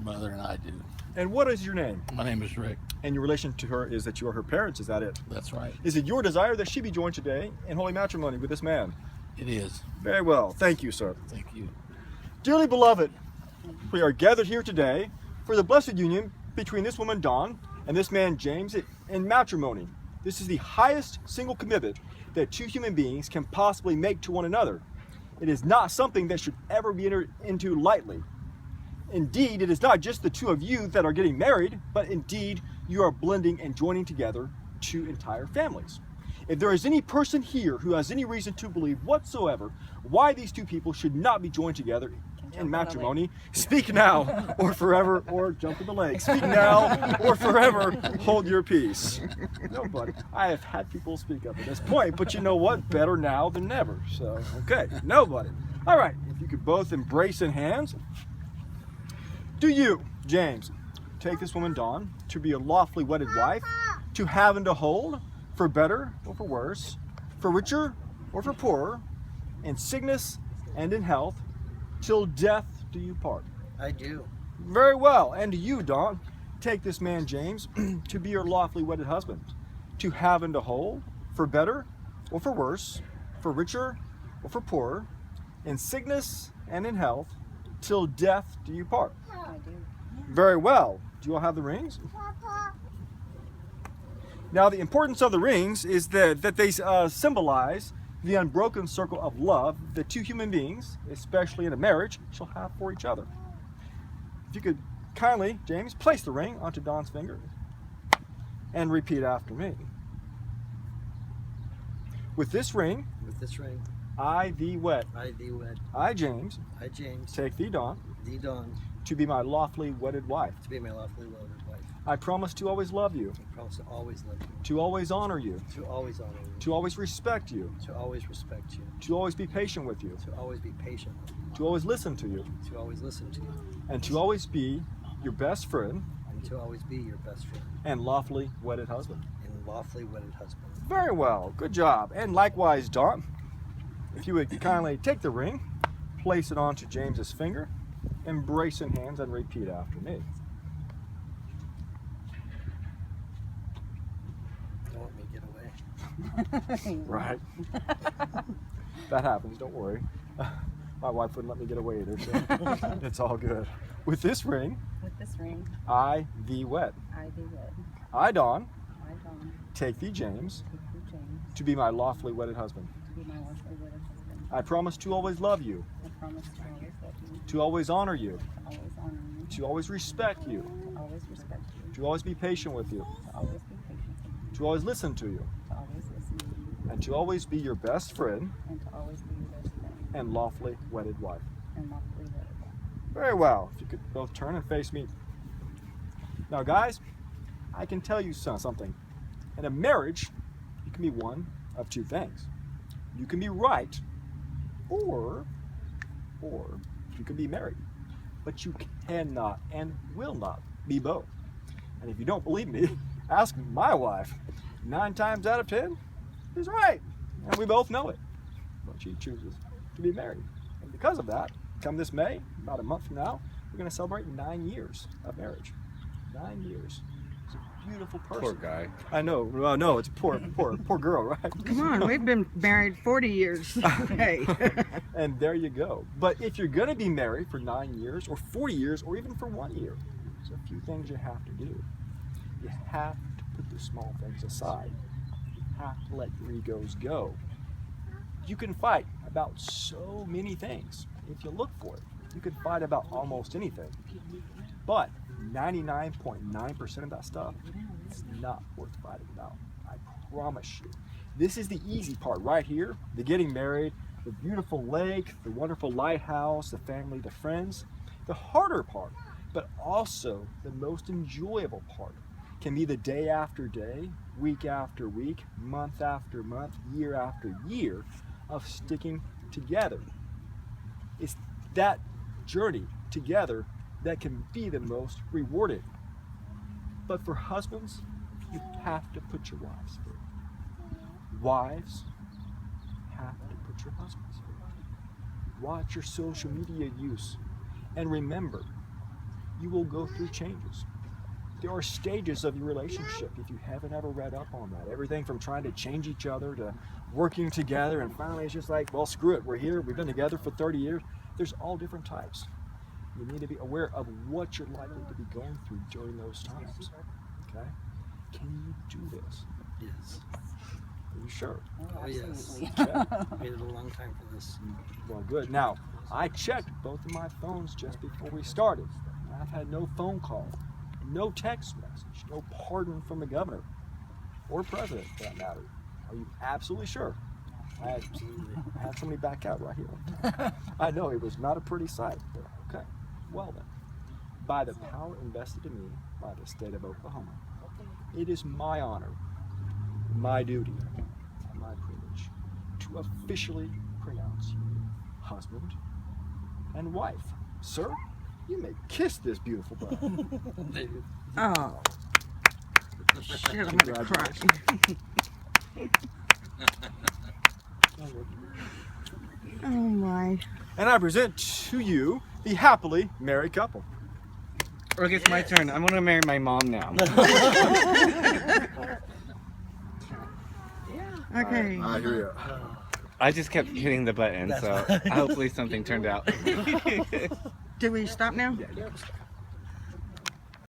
mother and I do. And what is your name? My name is Rick. And your relation to her is that you are her parents, is that it? That's right. Is it your desire that she be joined today in holy matrimony with this man? It is. Very well. Thank you, sir. Thank you. Dearly beloved, we are gathered here today for the blessed union between this woman, Dawn, and this man, James, in matrimony. This is the highest single commitment that two human beings can possibly make to one another. It is not something that should ever be entered into lightly. Indeed, it is not just the two of you that are getting married, but indeed you are blending and joining together two entire families. If there is any person here who has any reason to believe whatsoever why these two people should not be joined together in matrimony, speak now or forever, or jump in the lake. Speak now or forever hold your peace. Nobody. I have had people speak up at this point, but you know what? Better now than never. So, okay, nobody. All right, if you could both embrace in hands. Do you, James, take this woman, Dawn, to be a lawfully wedded wife, to have and to hold, for better or for worse, for richer or for poorer, in sickness and in health, till death do you part? I do. Very well. And do you, Dawn, take this man, James, to be your lawfully wedded husband, to have and to hold, for better or for worse, for richer or for poorer, in sickness and in health, till death do you part? I do. Very well. Do you all have the rings? Now, the importance of the rings is that they symbolize the unbroken circle of love that two human beings, especially in a marriage, shall have for each other. If you could kindly, James, place the ring onto Dawn's finger and repeat after me. With this ring, I thee wed. I, James, take thee, Dawn, to be my lawfully wedded wife. I promise to always love you, to always honor you, to always respect you, to always be patient with you, to always listen to you, and to always be your best friend and lawfully wedded husband. Very well. Good job. And likewise, Dawn, if you would kindly take the ring, place it onto James's finger, embrace in hands, and repeat after me. Right. That happens, don't worry. My wife wouldn't let me get away either, so it's all good. With this ring, I thee wed. I, Dawn, take thee, James, to be my lawfully wedded husband. I promise to always love you, to always honor you, to always respect you, to always be patient with you, to always listen to you, and to always be your best friend and lawfully wedded wife. Very well. If you could both turn and face me. Now, guys, I can tell you something. In a marriage, you can be one of two things. You can be right, or you can be married. But you cannot and will not be both. And if you don't believe me, ask my wife. 9 times out of 10 is right. And we both know it. But she chooses to be married. And because of that, come this May, about a month from now, we're going to celebrate 9 years of marriage. 9 years. It's a beautiful person. Poor guy. I know. Well, no, it's poor girl, right? Come on, we've been married 40 years. Hey. And there you go. But if you're going to be married for 9 years, or 40 years, or even for 1 year, there's a few things you have to do. You have to put the small things aside. You have to let your egos go. You can fight about so many things if you look for it. You can fight about almost anything. But 99.9% of that stuff is not worth fighting about. I promise you. This is the easy part right here. The getting married, the beautiful lake, the wonderful lighthouse, the family, the friends. The harder part, but also the most enjoyable part, can be the day after day, week after week, month after month, year after year of sticking together. It's that journey together that can be the most rewarding. But for husbands, you have to put your wives first. Wives have to put your husbands first. Watch your social media use. And remember, you will go through changes. There are stages of your relationship if you haven't ever read up on that. Everything from trying to change each other to working together, and finally it's just like, well, screw it, we're here, we've been together for 30 years. There's all different types. You need to be aware of what you're likely to be going through during those times. Okay? Can you do this? Yes. Are you sure? Oh, yes. Okay. Waited a long time for this. Well, good. Now, I checked both of my phones just before we started. I've had no phone call, no text message, no pardon from the governor or president for that matter. Are you absolutely sure? I had somebody back out right here. I know it was not a pretty sight, but okay. Well then, by the power invested in me by the state of Oklahoma, it is my honor, my duty, and my privilege to officially pronounce you husband and wife. Sir, you may kiss this beautiful bride. Oh. Shit, I'm gonna cry. Oh my. And I present to you the happily married couple. Okay, it's my turn. I'm gonna marry my mom now. Okay. Here we go. I just kept hitting the button, so hopefully something turned out. Do we stop now? Yeah, you can stop.